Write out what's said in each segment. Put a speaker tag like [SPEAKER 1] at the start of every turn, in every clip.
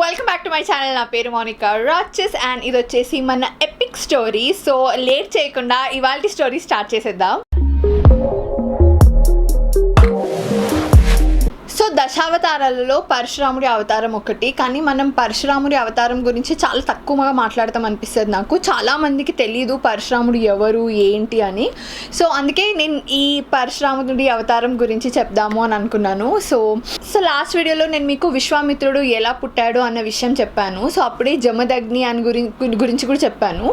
[SPEAKER 1] Welcome back to my channel. నా పేరు Monika రాచెస్ and ఇది వచ్చేసి మన ఎపిక్ స్టోరీ. సో లేట్ చేయకుండా ఇవాల్టి స్టోరీ స్టార్ట్ చేసేద్దాం. సో దశావతారాలలో పరశురాముడి అవతారం ఒకటి, కానీ మనం పరశురాముడి అవతారం గురించి చాలా తక్కువగా మాట్లాడతాం అనిపిస్తుంది నాకు. చాలామందికి తెలియదు పరశురాముడు ఎవరు ఏంటి అని. సో అందుకే నేను ఈ పరశురాముడి అవతారం గురించి చెప్దాము అని అనుకున్నాను. సో లాస్ట్ వీడియోలో నేను మీకు విశ్వామిత్రుడు ఎలా పుట్టాడు అన్న విషయం చెప్పాను. సో అప్పుడే జమదగ్ని అని గురించి కూడా చెప్పాను.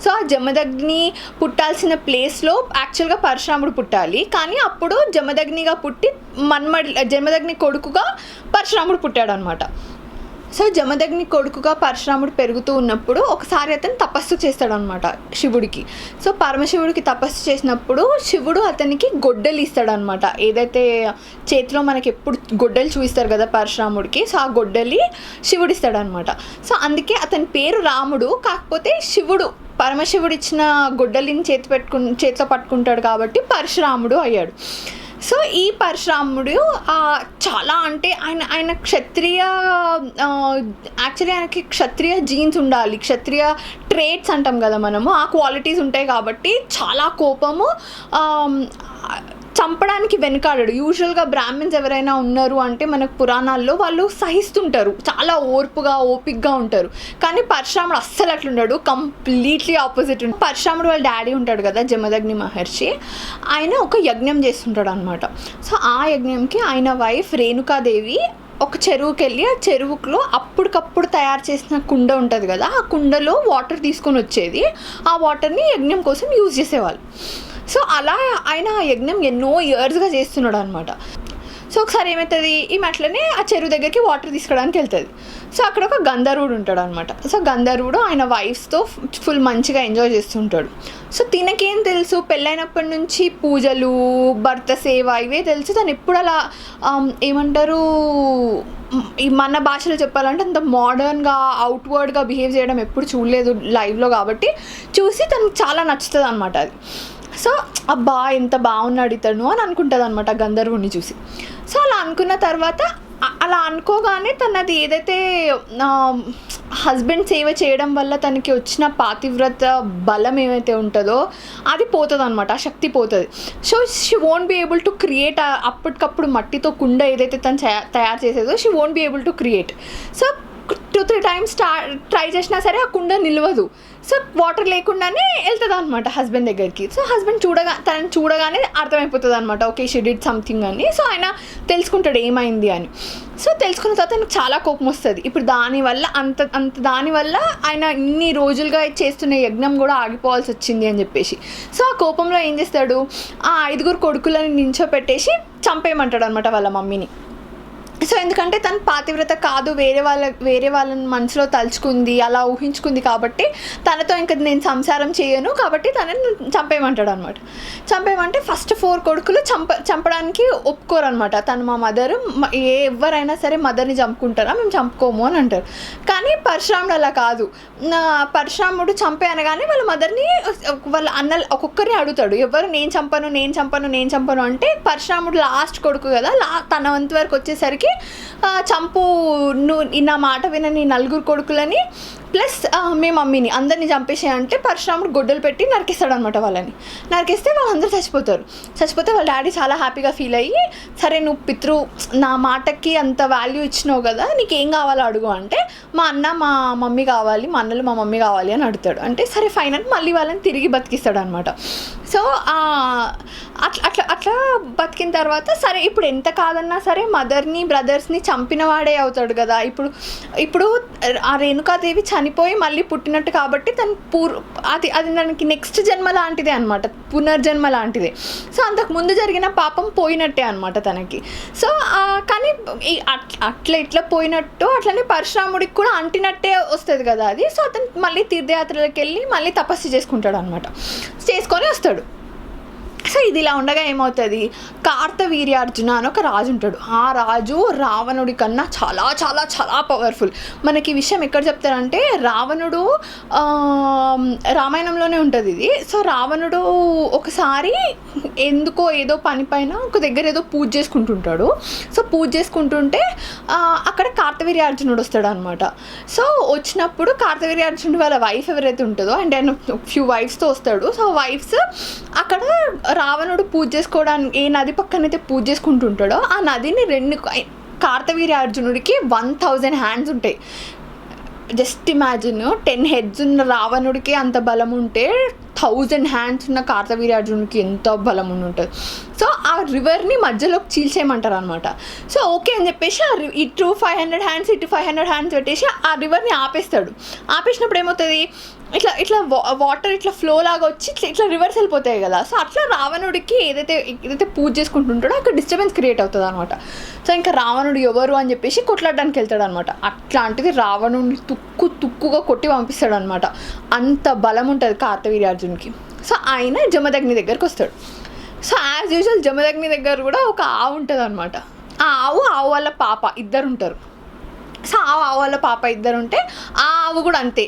[SPEAKER 1] సో ఆ జమదగ్ని పుట్టాల్సిన ప్లేస్లో యాక్చువల్గా పరశురాముడు పుట్టాలి, కానీ అప్పుడు జమదగ్నిగా పుట్టి జమదగ్ని కొడుకుగా పరశురాముడు పుట్టాడు అనమాట. సో జమదగ్ని కొడుకుగా పరశురాముడు పెరుగుతూ ఉన్నప్పుడు ఒకసారి అతను తపస్సు చేస్తాడనమాట శివుడికి. సో పరమశివుడికి తపస్సు చేసినప్పుడు శివుడు అతనికి గొడ్డలు ఇస్తాడనమాట. ఏదైతే చేతిలో మనకి ఎప్పుడు గొడ్డలు చూపిస్తారు కదా పరశురాముడికి, సో ఆ గొడ్డలి శివుడు ఇస్తాడనమాట. సో అందుకే అతని పేరు రాముడు, కాకపోతే శివుడు పరమశివుడు ఇచ్చిన గొడ్డలిని చేతిలో పట్టుకుంటాడు కాబట్టి పరశురాముడు అయ్యాడు. సో ఈ పరశురాముడు చాలా అంటే ఆయన క్షత్రియ, యాక్చువల్లీ ఆయనకి క్షత్రియ జీన్స్ ఉండాలి, క్షత్రియ ట్రేట్స్ అంటాం కదా మనము, ఆ క్వాలిటీస్ ఉంటాయి కాబట్టి చాలా కోపము, చంపడానికి వెనకాడాడు. యూజువల్గా బ్రాహ్మిన్స్ ఎవరైనా ఉన్నారు అంటే మనకు పురాణాల్లో వాళ్ళు సహిస్తుంటారు, చాలా ఓపిక్గా ఉంటారు. కానీ పరశురాముడు అస్సలు అట్లుంటాడు, కంప్లీట్లీ ఆపోజిట్. పరశురాముడు వాళ్ళ డాడీ ఉంటాడు కదా జమదగ్ని మహర్షి, ఆయన ఒక యజ్ఞం చేస్తుంటాడు అనమాట. సో ఆ యజ్ఞంకి ఆయన వైఫ్ రేణుకాదేవి ఒక చెరువుకి వెళ్ళి, ఆ చెరువులో అప్పటికప్పుడు తయారు చేసిన కుండ ఉంటుంది కదా, ఆ కుండలో వాటర్ తీసుకొని వచ్చేది, ఆ వాటర్ని యజ్ఞం కోసం యూజ్ చేసేవాళ్ళు. సో అలా ఆయన యజ్ఞం ఎన్నో ఇయర్స్గా చేస్తున్నాడు అనమాట. సో ఒకసారి ఏమవుతుంది, ఈ అట్లనే ఆ చెరువు దగ్గరికి వాటర్ తీసుకోవడానికి వెళ్తుంది. సో అక్కడ ఒక గంధర్వుడు ఉంటాడు అనమాట. సో గంధర్వుడు ఆయన వైఫ్స్తో ఫుల్ మంచిగా ఎంజాయ్ చేస్తుంటాడు. సో తినకేం తెలుసు, పెళ్ళైనప్పటి నుంచి పూజలు, భర్త సేవ ఇవే తెలుసు. తను ఎప్పుడు అలా ఏమంటారు, ఈ మన భాషలో చెప్పాలంటే అంత మోడర్న్గా అవుట్వర్డ్గా బిహేవ్ చేయడం ఎప్పుడు చూడలేదు లైవ్లో, కాబట్టి చూసి తనకు చాలా నచ్చుతుంది అనమాట అది. సో అబ్బా ఎంత బాగున్నాడు ఇతను అని అనుకుంటుంది అనమాట గంధర్వుని చూసి. సో అలా అనుకున్న తర్వాత, అలా అనుకోగానే తనది ఏదైతే హస్బెండ్ సేవ చేయడం వల్ల తనకి వచ్చిన పాతివ్రత బలం ఏమైతే ఉంటుందో అది పోతుంది అనమాట, ఆ శక్తి పోతుంది. So she won't be able to create, అప్పటికప్పుడు మట్టితో కుండ ఏదైతే తను తయారు చేసేదో she won't be able to create. So 2-3 times try చేసినా సరే ఆ కుండ నిలవదు. సో వాటర్ లేకుండానే వెళ్తుంది అనమాట హస్బెండ్ దగ్గరికి. సో హస్బెండ్ తనని చూడగానే అర్థమైపోతుంది అనమాట, ఓకే షీ డిడ్ సంథింగ్ అని. సో ఆయన తెలుసుకుంటాడు ఏమైంది అని. సో తెలుసుకున్న తర్వాత ఆయనకు చాలా కోపం వస్తుంది. ఇప్పుడు దానివల్ల దానివల్ల ఆయన ఇన్ని రోజులుగా చేస్తున్న యజ్ఞం కూడా ఆగిపోవాల్సి వచ్చింది అని చెప్పేసి. సో ఆ కోపంలో ఏం చేస్తాడు, ఆ 5 కొడుకులని నించోపెట్టేసి చంపేయమంటాడు అనమాట వాళ్ళ మమ్మీని. సో ఎందుకంటే తను పాతివ్రత కాదు, వేరే వాళ్ళని మనసులో తలుచుకుంది, అలా ఊహించుకుంది కాబట్టి తనతో ఇంకా నేను సంసారం చేయను, కాబట్టి తనని చంపేయమంటాడు అనమాట. చంపేయమంటే ఫస్ట్ 4 కొడుకులు చంపడానికి ఒప్పుకోరు అనమాట. తను మా మదరు, ఎవరైనా సరే మదర్ని చంపుకుంటారా, మేము చంపుకోము అని అంటారు. కానీ పరశురాముడు అలా కాదు. పరశురాముడు చంపే అనగానే వాళ్ళ మదర్ని, వాళ్ళ అన్నలు ఒక్కొక్కరిని అడుగుతాడు, ఎవరు నేను చంపను అంటే పరశురాముడు లాస్ట్ కొడుకు కదా, తన వంతు వరకు వచ్చేసరికి చంపు, నువ్వు నా మాట వినని 4 కొడుకులని ప్లస్ మీ మమ్మీని అందరినీ చంపేసేయంటే పరశురాముడు గొడ్డలు పెట్టి నరికేస్తాడు అనమాట. నరికేస్తే వాళ్ళందరూ చచ్చిపోతే వాళ్ళ డాడీ చాలా హ్యాపీగా ఫీల్ అయ్యి, సరే నువ్వు నా మాటకి అంత వాల్యూ ఇచ్చినావు కదా, నీకేం కావాలో అడుగు అంటే, మా అన్న మా మమ్మీ కావాలి, మా అన్నలు మా మమ్మీ కావాలి అని అడుగుతాడు. అంటే సరే ఫైన్ అని మళ్ళీ వాళ్ళని తిరిగి బతికిస్తాడు అనమాట. సో అట్లా బతికిన తర్వాత సరే ఇప్పుడు ఎంత కాదన్నా సరే మదర్ని బ్రదర్స్ని చంపిన వాడే అవుతాడు కదా. ఇప్పుడు ఆ రేణుకాదేవి చనిపోయి మళ్ళీ పుట్టినట్టు కాబట్టి అది దానికి నెక్స్ట్ జన్మ లాంటిదే అనమాట, పునర్జన్మ లాంటిదే. సో అంతకు ముందు జరిగిన పాపం పోయినట్టే అనమాట తనకి. సో కానీ అట్లా ఇట్లా పోయినట్టు అట్లనే పరశురాముడికి కూడా అంటినట్టే వస్తుంది కదా అది. సో అతను మళ్ళీ తీర్థయాత్రలకు వెళ్ళి మళ్ళీ తపస్సు చేసుకుంటాడు అనమాట, చేసుకొని వస్తాడు. సో సో ఇది ఇలా ఉండగా ఏమవుతుంది, కార్తవీర్యార్జున అని ఒక రాజు ఉంటాడు. ఆ రాజు రావణుడి కన్నా చాలా చాలా చాలా పవర్ఫుల్. మనకి ఈ విషయం ఎక్కడ చెప్తారంటే రావణుడు రామాయణంలోనే ఉంటుంది ఇది. సో రావణుడు ఒకసారి ఎందుకో ఏదో పని పైన ఒక దగ్గర ఏదో పూజ చేసుకుంటుంటాడు. సో పూజ చేసుకుంటుంటే అక్కడ కార్తవీర్యార్జునుడు వస్తాడు అనమాట. సో వచ్చినప్పుడు కార్తవీర్యార్జునుడు వాళ్ళ వైఫ్ ఎవరైతే ఉంటుందో, అంటే ఆయన ఫ్యూ వైఫ్స్తో వస్తాడు. సో వైఫ్స్ అక్కడ రావణుడు పూజ చేసుకోవడానికి ఏ నది పక్కనైతే పూజ చేసుకుంటుంటాడో ఆ నదిని కార్తవీర్యార్జునుడికి 1000 హ్యాండ్స్ ఉంటాయి. జస్ట్ ఇమాజిన్ 10 హెడ్స్ ఉన్న రావణుడికి అంత బలం ఉంటే 1000 హ్యాండ్స్ ఉన్న కార్తవీర్యార్జునుడికి ఎంత బలం ఉంటుంది. సో ఆ రివర్ని మధ్యలోకి చీల్చేయమంటారు అనమాట. సో ఓకే అని చెప్పేసి ఇటు 500 హ్యాండ్స్ ఇటు 500 హ్యాండ్స్ పెట్టేసి ఆ రివర్ని ఆపేస్తాడు. ఆపేసినప్పుడు ఏమవుతుంది, ఇట్లా వాటర్ ఇట్లా ఫ్లో లాగా వచ్చి ఇట్లా రివర్స్ వెళ్ళిపోతాయి కదా. సో అట్లా రావణుడికి ఏదైతే పూజ చేసుకుంటుంటాడో అక్కడ డిస్టర్బెన్స్ క్రియేట్ అవుతుంది అనమాట. సో ఇంకా రావణుడు ఎవరు అని చెప్పేసి కొట్లాడడానికి వెళ్తాడు అనమాట. అట్లాంటిది రావణుడిని తుక్కుగా కొట్టి పంపిస్తాడు అనమాట. అంత బలం ఉంటుంది కార్తవీర్యార్జునికి. సో ఆయన జమదగ్ని దగ్గరికి వస్తాడు. సో యాజ్ యూజువల్ జమదగ్ని దగ్గర కూడా ఒక ఆవు ఉంటుంది అనమాట. ఆ ఆవు వాళ్ళ పాప ఇద్దరు ఉంటారు. సో ఆవు వాళ్ళ పాప ఇద్దరు ఉంటే ఆ ఆవు కూడా అంతే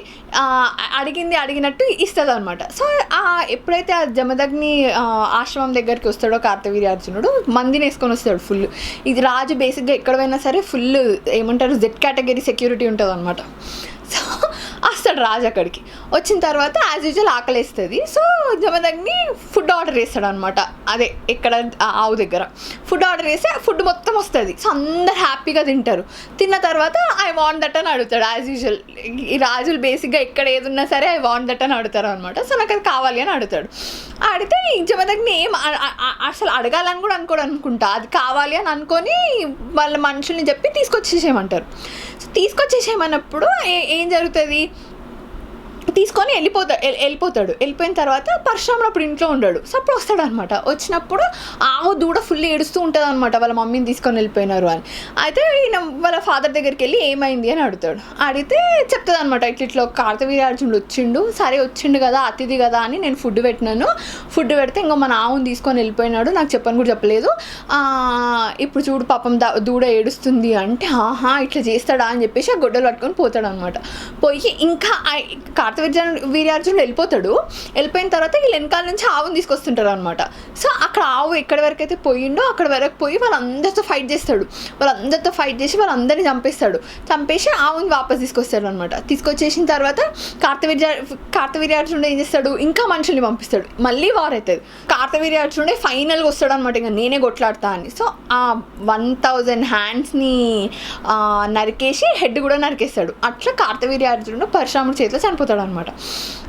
[SPEAKER 1] అడిగినట్టు ఇస్తుంది అనమాట. సో ఎప్పుడైతే ఆ జమదగ్ని ఆశ్రమం దగ్గరికి వస్తాడో కార్తవీర్యార్జునుడు మందిని వేసుకొని వస్తాడు ఫుల్. ఇది రాజు బేసిక్గా ఎక్కడ పోయినా సరే ఫుల్ ఏమంటారు జెడ్ కేటగిరీ సెక్యూరిటీ ఉంటుంది అనమాట. సో వస్తాడు రాజు అక్కడికి. వచ్చిన తర్వాత యాజ్ యూజువల్ ఆకలేస్తుంది. సో జమదగ్ని ఫుడ్ ఆర్డర్ చేస్తాడు అనమాట. అదే ఇక్కడ ఆవు దగ్గర ఫుడ్ ఆర్డర్ చేస్తే ఫుడ్ మొత్తం వస్తుంది. సో అందరు హ్యాపీగా తింటారు. తిన్న తర్వాత ఐ వాంట్ దట్ అని అడుగుతాడు. యాజ్ యూజువల్ ఈ రాజులు బేసిక్గా ఎక్కడ ఏది ఉన్నా సరే ఐ వాంట్ దట్ అని అడుగుతారు అనమాట. సో నాకు అది కావాలి అని అడుగుతాడు. అడిగితే ఈ జమదగ్ని అసలు అడగాలని కూడా అనుకుంటా, అది కావాలి అని అనుకొని వాళ్ళ మనుషుల్ని చెప్పి తీసుకొచ్చేసేయమంటారు. సో తీసుకొచ్చేసేయమన్నప్పుడు ఏం జరుగుతుంది, తీసుకొని వెళ్ళిపోతాడు. వెళ్ళిపోయిన తర్వాత పరశురాముడు అప్పుడు ఇంట్లో ఉండడు. సో అప్పుడు వస్తాడు అనమాట. వచ్చినప్పుడు ఆవు దూడ ఫుల్ ఏడుస్తూ ఉంటుంది అనమాట, వాళ్ళ మమ్మీని తీసుకొని వెళ్ళిపోయినారు అని. అయితే ఈయన వాళ్ళ ఫాదర్ దగ్గరికి వెళ్ళి ఏమైంది అని అడుగుతాడు. అడిగితే చెప్తుంది అనమాట, ఇట్లా కార్తవీర్యార్జునుడు వచ్చిండు కదా అతిథి కదా అని నేను ఫుడ్ పెట్టినాను. ఫుడ్ పెడితే ఇంకా మన ఆవుని తీసుకొని వెళ్ళిపోయినాడు, నాకు చెప్పని కూడా చెప్పలేదు. ఇప్పుడు చూడు పాపం దూడ ఏడుస్తుంది అంటే ఆహా ఇట్లా చేస్తాడా అని చెప్పేసి ఆ గొడ్డలు పట్టుకొని పోతాడు అనమాట. పోయి ఇంకా కార్తవీర్యార్జునుడు వెళ్ళిపోయిన తర్వాత వీళ్ళు వెనకాల నుంచి ఆవుని తీసుకొస్తుంటారు అనమాట. సో అక్కడ ఆవు ఎక్కడి వరకు అయితే పోయిండో అక్కడ వరకు పోయి వాళ్ళందరితో ఫైట్ చేస్తాడు. వాళ్ళందరితో ఫైట్ చేసి వాళ్ళందరినీ చంపేసి ఆవుని వాపస్ తీసుకొస్తాడు అనమాట. తీసుకొచ్చేసిన తర్వాత కార్తవీర్యార్జునుడు ఏం చేస్తాడు, ఇంకా మనుషుల్ని పంపిస్తాడు. మళ్ళీ వార్ అవుతుంది. కార్తవీర్యార్జునుడే ఫైనల్గా వస్తాడు అనమాట, ఇంకా నేనే కొట్లాడతా అని. సో ఆ 1000 హ్యాండ్స్ని నరికేసి హెడ్ కూడా నరికేస్తాడు. అట్లా కార్తవీర్యార్జునుడు పరశురాముడి చేతిలో చనిపోతాడు అనమాట.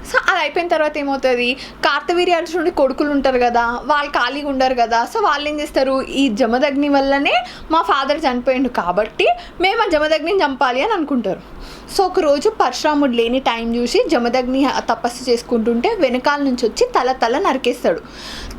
[SPEAKER 1] సో అది అయిపోయిన తర్వాత ఏమవుతుంది, కార్తవీర్యార్జునుడి కొడుకులు ఉంటారు కదా, వాళ్ళు ఖాళీగా ఉండరు కదా. సో వాళ్ళు ఏం చేస్తారు, ఈ జమదగ్ని వల్లనే మా ఫాదర్ చనిపోయిండు కాబట్టి మేము ఆ జమదగ్నిని చంపాలి అని అనుకుంటారు. సో ఒకరోజు పరశురాముడు లేని టైం చూసి జమదగ్ని తపస్సు చేసుకుంటుంటే వెనకాల నుంచి వచ్చి తల నరికేస్తాడు.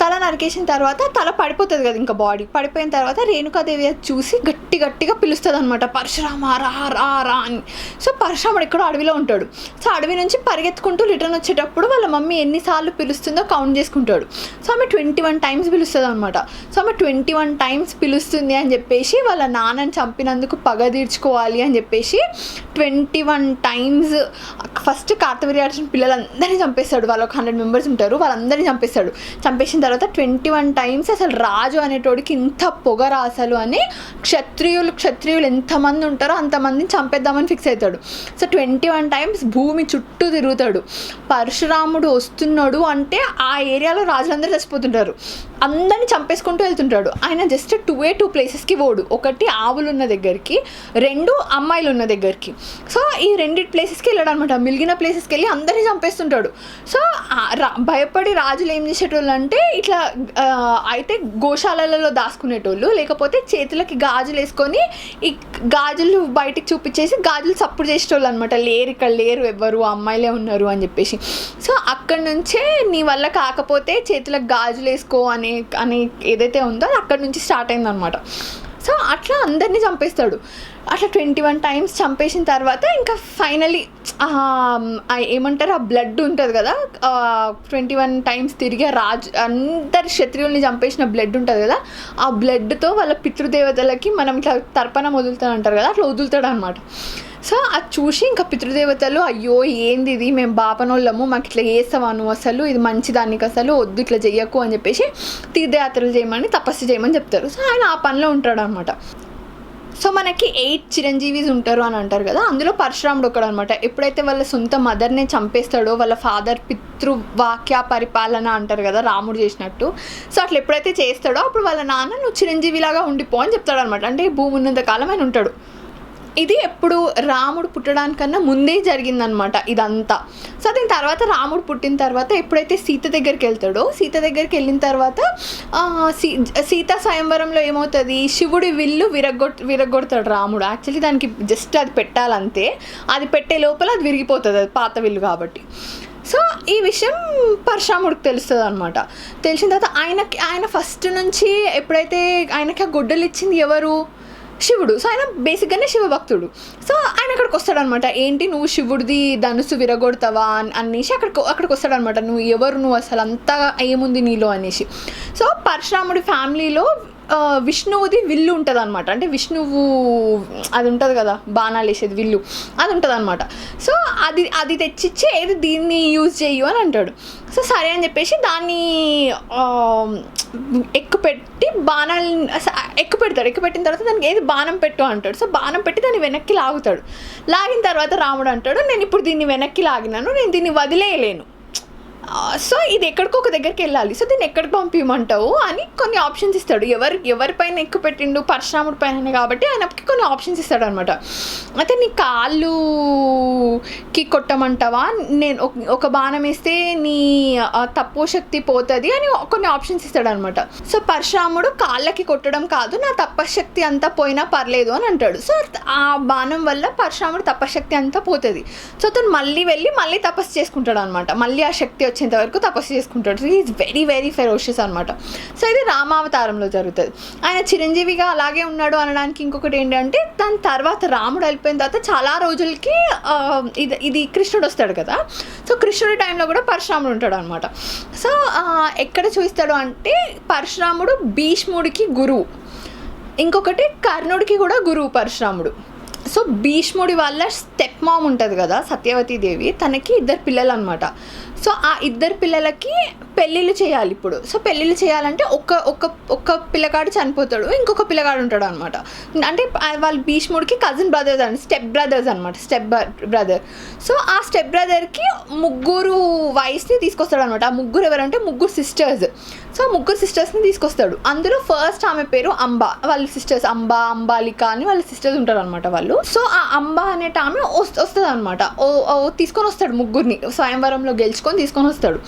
[SPEAKER 1] తల నరికేసిన తర్వాత తల పడిపోతుంది కదా, ఇంకా బాడీ పడిపోయిన తర్వాత రేణుకాదేవి చూసి గట్టిగా పిలుస్తుంది అనమాట, పరశురామ రా రా రా అని. సో పరశురాముడు ఎక్కడో అడవిలో ఉంటాడు. సో అడవి నుంచి పరిగెత్తుకుంటూ రిటర్న్ వచ్చేటప్పుడు వాళ్ళ మమ్మీ ఎన్నిసార్లు పిలుస్తుందో కౌంట్ చేసుకుంటాడు. సో ఆమె 21 టైమ్స్ పిలుస్తుంది అనమాట. సో ఆమె 21 టైమ్స్ పిలుస్తుంది అని చెప్పేసి వాళ్ళ నాన్నని చంపినందుకు పగ తీర్చుకోవాలి అని చెప్పేసి 21 టైమ్స్ ఫస్ట్ కార్తవీర్యార్జున పిల్లలందరినీ చంపేస్తాడు. వాళ్ళు ఒక 100 మెంబర్స్ ఉంటారు, వాళ్ళందరినీ చంపేసిన తర్వాత 21 టైమ్స్ అసలు రాజు అనేటోడికి ఇంత పొగరా అసలు అని క్షత్రియులు ఎంతమంది ఉంటారో అంతమందిని చంపేద్దామని ఫిక్స్ అవుతాడు. సో 21 టైమ్స్ భూమి చుట్టూ తిరుగుతాడు. పరశురాముడు వస్తున్నాడు అంటే ఆ ఏరియాలో రాజులందరూ చచ్చిపోతుంటారు, అందరినీ చంపేసుకుంటూ వెళ్తుంటాడు. ఆయన జస్ట్ 2 ప్లేసెస్కి పోడు, ఒకటి ఆవులు ఉన్న దగ్గరికి, 2 అమ్మాయిలు ఉన్న దగ్గరికి. సో ఈ 2 ప్లేసెస్కి వెళ్ళాడు అనమాట. మిగిలిన ప్లేసెస్కి వెళ్ళి అందరినీ చంపేస్తుంటాడు. సో భయపడి రాజులు ఏం చేసేటోళ్ళు అంటే ఇట్లా అయితే గోశాలలో దాచుకునేటోళ్ళు, లేకపోతే చేతులకి గాజులు వేసుకొని ఈ గాజులు బయటికి చూపించేసి గాజులు సప్పుడు చేసేటోళ్ళు అనమాట. ఇక్కడ లేరు ఎవ్వరు, అమ్మాయిలే ఉన్నారు అని చెప్పేసి. సో అక్కడి నుంచే నీ వల్ల కాకపోతే చేతులకు గాజులు వేసుకో అని ఏదైతే ఉందో అది అక్కడి నుంచి స్టార్ట్ అయిందనమాట. సో అట్లా అందరినీ చంపేస్తాడు. అట్లా 21 టైమ్స్ చంపేసిన తర్వాత ఇంకా ఫైనలీ ఏమంటారు, ఆ బ్లడ్ ఉంటుంది కదా, 21 టైమ్స్ తిరిగే రాజు అందరి శత్రువుల్ని చంపేసిన బ్లడ్ ఉంటుంది కదా, ఆ బ్లడ్తో వాళ్ళ పితృదేవతలకి మనం ఇట్లా తర్పణం వదులుతాడు అంటారు కదా, అట్లా వదులుతాడు అనమాట. సో అది చూసి ఇంకా పితృదేవతలు, అయ్యో ఏంది ఇది, మేము బాపనోళ్ళము, మాకు ఇట్లా చేస్తావా నువ్వు, అసలు ఇది మంచిదానికి అసలు వద్దు, ఇట్లా చెయ్యకు అని చెప్పేసి తీర్థయాత్రలు చేయమని, తపస్సు చేయమని చెప్తారు. సో ఆయన ఆ పనిలో ఉంటాడు అనమాట. సో మనకి 8 చిరంజీవిస్ ఉంటారు అని అంటారు కదా, అందులో పరశురాముడు ఒకడు అనమాట. ఎప్పుడైతే వాళ్ళ సొంత మదర్నే చంపేస్తాడో, వాళ్ళ ఫాదర్ పితృవాక్య పరిపాలన అంటారు కదా రాముడు చేసినట్టు, సో అట్లా ఎప్పుడైతే చేస్తాడో అప్పుడు వాళ్ళ నాన్న నువ్వు చిరంజీవిలాగా ఉండిపో అని చెప్తాడు అనమాట. అంటే భూమి ఉన్నంత కాలం ఆయన ఉంటాడు. ఇది ఎప్పుడు రాముడు పుట్టడానికన్నా ముందే జరిగిందనమాట ఇదంతా. సో దీని తర్వాత రాముడు పుట్టిన తర్వాత ఎప్పుడైతే సీత దగ్గరికి వెళ్తాడో, సీత దగ్గరికి వెళ్ళిన తర్వాత సీతా స్వయంవరంలో ఏమవుతుంది, శివుడి విల్లు విరగొడతాడు రాముడు. యాక్చువల్లీ దానికి జస్ట్ అది పెట్టాలంతే, అది పెట్టే లోపల అది విరిగిపోతుంది, అది పాత విల్లు కాబట్టి. సో ఈ విషయం పరశురాముడికి తెలుస్తుంది అనమాట. తెలిసిన తర్వాత ఆయన ఫస్ట్ నుంచి ఎప్పుడైతే ఆయనకి ఆ గొడ్డలు ఇచ్చింది ఎవరు, శివుడు. సో ఆయన బేసిక్గానే శివభక్తుడు. సో ఆయన అక్కడికి వస్తాడనమాట. ఏంటి నువ్వు శివుడిది ధనుసు విరగొడతావా అనేసి అక్కడికి వస్తాడనమాట. నువ్వు అసలు అంతా ఏముంది నీలో అనేసి. సో పరశురాముడి ఫ్యామిలీలో విష్ణువుది విల్లు ఉంటుంది అనమాట. అంటే విష్ణువు అది ఉంటుంది కదా, బాణాలు వేసేది విల్లు, అది ఉంటుంది అనమాట. సో అది తెచ్చిచ్చి ఏది దీన్ని యూజ్ చేయు అని అంటాడు. సో సరే అని చెప్పేసి దాన్ని ఎక్కుపెట్టి బాణాలు ఎక్కుపెట్టిన తర్వాత దానికి ఏది బాణం పెట్టు అంటాడు. సో బాణం పెట్టి దాన్ని వెనక్కి లాగిన తర్వాత రాముడు అంటాడు, నేను ఇప్పుడు దీన్ని వెనక్కి లాగినాను, నేను దీన్ని వదిలేయలేను. సో ఇది ఎక్కడికో ఒక దగ్గరికి వెళ్ళాలి, సో దీన్ని ఎక్కడికి పంపించమంటావు అని కొన్ని ఆప్షన్స్ ఇస్తాడు. ఎవరిపైన ఎక్కువ పెట్టిండు, పరశురాముడి పైన కాబట్టి ఆయనకి కొన్ని ఆప్షన్స్ ఇస్తాడు అనమాట. అయితే నీ కాళ్ళుకి కొట్టమంటావా, నేను ఒక బాణం వేస్తే నీ తప్పు శక్తి పోతుంది అని కొన్ని ఆప్షన్స్ ఇస్తాడు అనమాట. సో పరశురాముడు కాళ్ళకి కొట్టడం కాదు, నా తపశక్తి అంతా పోయినా పర్లేదు అని అంటాడు. సో ఆ బాణం వల్ల పరశురాముడు తపశక్తి అంతా పోతుంది. సో అతను మళ్ళీ తపస్సు చేసుకుంటాడు అనమాట. మళ్ళీ ఆ శక్తి వచ్చేంత వరకు తపస్సు చేసుకుంటాడు. So is very very ferocious అనమాట. సో ఇది రామావతారంలో జరుగుతుంది. ఆయన చిరంజీవిగా అలాగే ఉన్నాడు అనడానికి ఇంకొకటి ఏంటంటే, దాని తర్వాత రాముడు వెళ్ళిపోయిన తర్వాత చాలా రోజులకి ఇది కృష్ణుడు వస్తాడు కదా. సో కృష్ణుడి టైంలో కూడా పరశురాముడు ఉంటాడు అనమాట. సో ఎక్కడ చూస్తాడు అంటే, పరశురాముడు భీష్ముడికి గురువు, ఇంకొకటి కర్ణుడికి కూడా గురువు పరశురాముడు. సో భీష్ముడి వాళ్ళ స్టెప్ మామ్ ఉంటుంది కదా సత్యవతీదేవి, తనకి 2 పిల్లలు అనమాట. సో ఆ 2 పిల్లలకి పెళ్ళిళ్ళు చేయాలి ఇప్పుడు. సో పెళ్ళిళ్ళు చేయాలంటే ఒక్క పిల్లగాడు చనిపోతాడు, ఇంకొక పిల్లగాడు ఉంటాడు అనమాట. అంటే వాళ్ళు భీష్ముడికి కజిన్ బ్రదర్స్ అండి, స్టెప్ బ్రదర్. సో ఆ స్టెప్ బ్రదర్కి 3 వైఫ్స్ని తీసుకొస్తాడు అనమాట. ఆ 3 ఎవరంటే 3 సిస్టర్స్. సో 3 సిస్టర్స్ని తీసుకొస్తాడు. అందులో ఫస్ట్ ఆమె పేరు అంబ, వాళ్ళ సిస్టర్స్ అంబాలిక అని వాళ్ళ సిస్టర్స్ ఉంటారు అనమాట వాళ్ళు. సో ఆ అంబ అనేట ఆమె వస్తుంది అనమాట, తీసుకొని వస్తాడు 3ని స్వయంవరంలో గెలుచుకొని తీసుకొని వస్తాడు.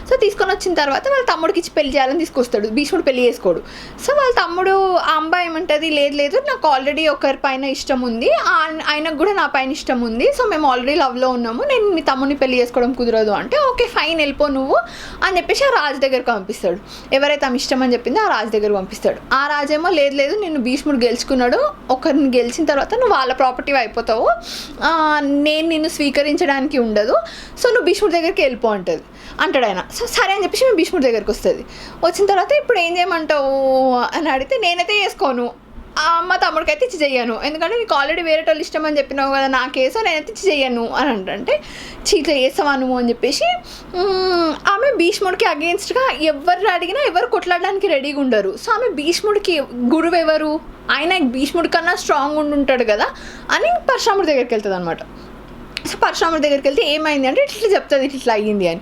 [SPEAKER 1] సో తీసుకొని వచ్చిన తర్వాత వాళ్ళ తమ్ముడికి ఇచ్చి పెళ్లి చేయాలని తీసుకొస్తాడు. భీష్ముడు పెళ్లి చేసుకోడు. సో వాళ్ళ తమ్ముడు ఆ అంబ ఏమంటుంది, లేదు నాకు ఆల్రెడీ ఒకరి పైన ఇష్టం ఉంది, ఆయనకు కూడా నా పైన ఇష్టం ఉంది, సో మేము ఆల్రెడీ లవ్లో ఉన్నాము, నేను మీ తమ్ముడిని పెళ్లి చేసుకోవడం కుదరదు అంటే, ఓకే ఫైన్ వెళ్ళిపో నువ్వు అని చెప్పేసి ఆ రాజు దగ్గరకు పంపిస్తాడు. ఎవరైతే ఆమె ఇష్టం అని చెప్పిందో ఆ రాజు దగ్గరకు పంపిస్తాడు. ఆ రాజేమో లేదు నేను భీష్ముడు గెలుచుకున్నాడు, ఒకరిని గెలిచిన తర్వాత నువ్వు వాళ్ళ ప్రాపర్టీ అయిపోతావు, నేను నిన్ను స్వీకరించడానికి ఉండదు, సో నువ్వు భీష్ముడి దగ్గరికి వెళ్ళిపో అంటాడు ఆయన. సో సరే అని చెప్పేసి మేము భీష్ముడి దగ్గరికి వస్తుంది. వచ్చిన తర్వాత ఇప్పుడు ఏం చేయమంటావు అని అడిగితే, నేనైతే చేసుకోను, మా తమ్ముడికి అయితే ఇచ్చి చెయ్యను, ఎందుకంటే నీకు ఆల్రెడీ వేరే వాళ్ళు ఇష్టం అని చెప్పినావు కదా నా కేసు, నేనైతే ఇచ్చి చెయ్యను అని అంటే, చీట్లా చేస్తావా నువ్వు అని చెప్పేసి ఆమె భీష్ముడికి అగేన్స్ట్గా ఎవరు అడిగినా ఎవరు కొట్లాడడానికి రెడీగా ఉండరు. సో ఆమె భీష్ముడికి గురువు ఎవరు, ఆయన భీష్ముడి కన్నా స్ట్రాంగ్ ఉంటాడు కదా అని పరశురాముడి దగ్గరికి వెళ్తుంది అనమాట. సో పరశురాముడి దగ్గరికి వెళ్తే ఏమైంది అంటే ఇట్లా చెప్తుంది, ఇట్లా అయ్యింది అని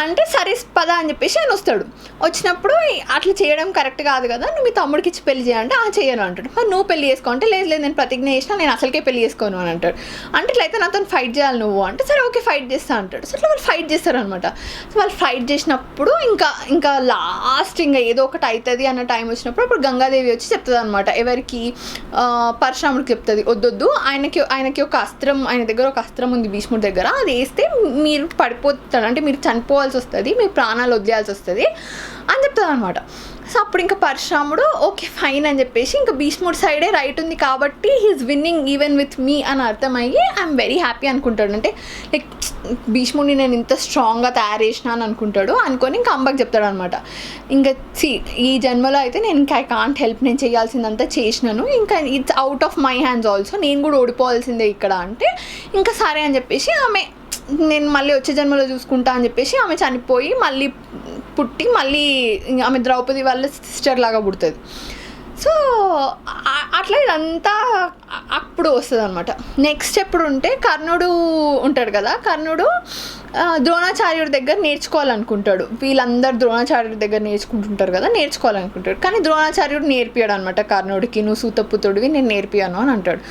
[SPEAKER 1] అంటే, సరే పద అని చెప్పేసి ఆయన వస్తాడు. వచ్చినప్పుడు అట్లా చేయడం కరెక్ట్ కాదు కదా, నువ్వు మీ తమ్ముడికి ఇచ్చి పెళ్లి చేయాలంటే చేయను అంటాడు. మరి నువ్వు పెళ్లి చేసుకో అంటే, లేదు నేను ప్రతిజ్ఞ చేసినా నేను అసలుకే పెళ్లి చేసుకోను అని అంటాడు. అంటే ఇట్లయితే నాతో ఫైట్ చేయాలి నువ్వు అంటే, సరే ఓకే ఫైట్ చేస్తా అంటాడు. సో ఇట్లా వాళ్ళు ఫైట్ చేస్తారనమాట. సో వాళ్ళు ఫైట్ చేసినప్పుడు ఇంకా లాస్ట్ ఏదో ఒకటి అవుతుంది అన్న టైం వచ్చినప్పుడు అప్పుడు గంగాదేవి వచ్చి చెప్తుంది అనమాట. ఎవరికి, పరశురాముడికి చెప్తుంది, వద్దొద్దు, ఆయనకి ఒక అస్త్రం, ఆయన దగ్గర ఒక అస్త్రం ఉంది భీష్ముడి దగ్గర, అది వేస్తే మీరు పడిపోతాడు, అంటే మీరు చనిపోవాల్సి వస్తుంది, మీ ప్రాణాలు వదిలేయాల్సి వస్తుంది అని చెప్తుంది అనమాట. సో అప్పుడు ఇంకా పరశురాముడు ఓకే ఫైన్ అని చెప్పేసి, ఇంకా భీష్ముడి సైడే రైట్ ఉంది కాబట్టి he's winnowing even with me అని అర్థమయ్యి ఐఎమ్ వెరీ హ్యాపీ అనుకుంటాడు. అంటే లైక్ భీష్ముడిని నేను ఇంత స్ట్రాంగ్గా తయారు చేసిన అని అనుకొని ఇంకా అంబకి చెప్తాడు అనమాట. ఇంకా ఈ జన్మలో అయితే నేను ఇంకా ఐ కాంట్ హెల్ప్, నేను చేయాల్సిందంతా చేసినాను, ఇంకా it's out of my hands also, నేను కూడా ఓడిపోవాల్సిందే ఇక్కడ అంటే ఇంకా సరే అని చెప్పేసి ఆమె నేను మళ్ళీ వచ్చే జన్మలో చూసుకుంటా అని చెప్పేసి ఆమె చనిపోయి మళ్ళీ పుట్టి మళ్ళీ ఆమె ద్రౌపది వాళ్ళ సిస్టర్ లాగా పుడుతుంది. సో అట్లా ఇదంతా అప్పుడు వస్తుంది అనమాట. నెక్స్ట్ ఎప్పుడు ఉంటే కర్ణుడు ఉంటాడు కదా, కర్ణుడు ద్రోణాచార్యుడి దగ్గర నేర్చుకోవాలనుకుంటాడు. వీళ్ళందరూ ద్రోణాచార్యుడి దగ్గర నేర్చుకుంటుంటారు కదా, నేర్చుకోవాలనుకుంటాడు. కానీ ద్రోణాచార్యుడు నేర్పియాడు అనమాట కర్ణుడికి, నువ్వు సూతపుత్రుడివి, నేను నేర్పియాను అని అంటాడు.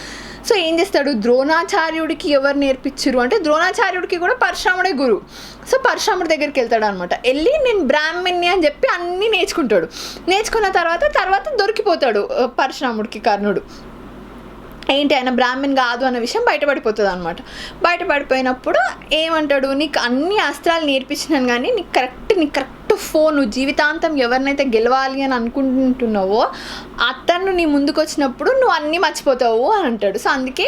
[SPEAKER 1] సో ఏం చేస్తాడు, ద్రోణాచార్యుడికి ఎవరు నేర్పించరు అంటే ద్రోణాచార్యుడికి కూడా పరశురాముడే గురువు. సో పరశురాముడి దగ్గరికి వెళ్తాడు అనమాట. వెళ్ళి నేను బ్రాహ్మణ్ణి అని చెప్పి అన్నీ నేర్చుకుంటాడు. నేర్చుకున్న తర్వాత దొరికిపోతాడు పరశురాముడికి కర్ణుడు. ఏంటి ఆయన బ్రాహ్మణ్ కాదు అన్న విషయం బయటపడిపోతుంది అనమాట. బయటపడిపోయినప్పుడు ఏమంటాడు, నీకు అన్ని అస్త్రాలు నేర్పించినాను కానీ నీకు కరెక్ట్ ఫోన్, నువ్వు జీవితాంతం ఎవరినైతే గెలవాలి అని అనుకుంటున్నావో అతను నీ ముందుకు వచ్చినప్పుడు నువ్వు అన్నీ మర్చిపోతావు అని అంటాడు. సో అందుకే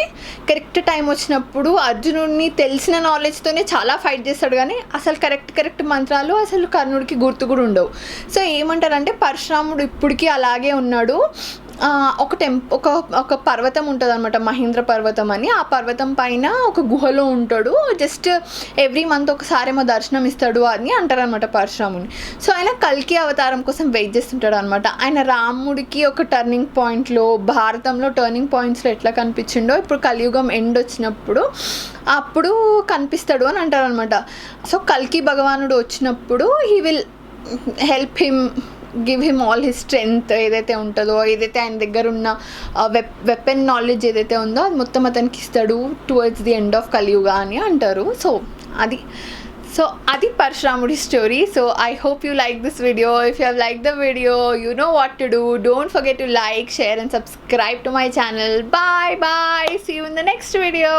[SPEAKER 1] కరెక్ట్ టైం వచ్చినప్పుడు అర్జునుడిని తెలిసిన నాలెడ్జ్తోనే చాలా ఫైట్ చేస్తాడు కానీ అసలు కరెక్ట్ మంత్రాలు అసలు కర్ణుడికి గుర్తు కూడా ఉండవు. సో ఏమంటారంటే పరశురాముడు ఇప్పటికీ అలాగే ఉన్నాడు. ఒక పర్వతం ఉంటుంది అనమాట, మహేంద్ర పర్వతం అని. ఆ పర్వతం పైన ఒక గుహలో ఉంటాడు. జస్ట్ ఎవ్రీ మంత్ ఒకసారి ఏమో దర్శనం ఇస్తాడు అని అంటారనమాట పరశురాముని. సో ఆయన కల్కి అవతారం కోసం వెయిట్ చేస్తుంటాడు అనమాట. ఆయన రాముడికి ఒక టర్నింగ్ పాయింట్లో, భారతంలో టర్నింగ్ పాయింట్స్లో ఎట్లా కనిపించిండో ఇప్పుడు కలియుగం ఎండ్ వచ్చినప్పుడు అప్పుడు కనిపిస్తాడు అని అంటారనమాట. సో కల్కి భగవానుడు వచ్చినప్పుడు he will help him, give him all his strength ఏదైతే ఉంటుందో, ఏదైతే ఆయన దగ్గర ఉన్న వెపన్ నాలెడ్జ్ ఏదైతే ఉందో అది మొత్తం అతనికి ఇస్తాడు టువర్డ్స్ ది ఎండ్ ఆఫ్ కలియుగ అని అంటారు. సో అది పరశురాముడి story. So I hope you like this video. If you have like the video, you know what to do. Don't forget to like, share and subscribe to my channel. Bye. See you in the next video.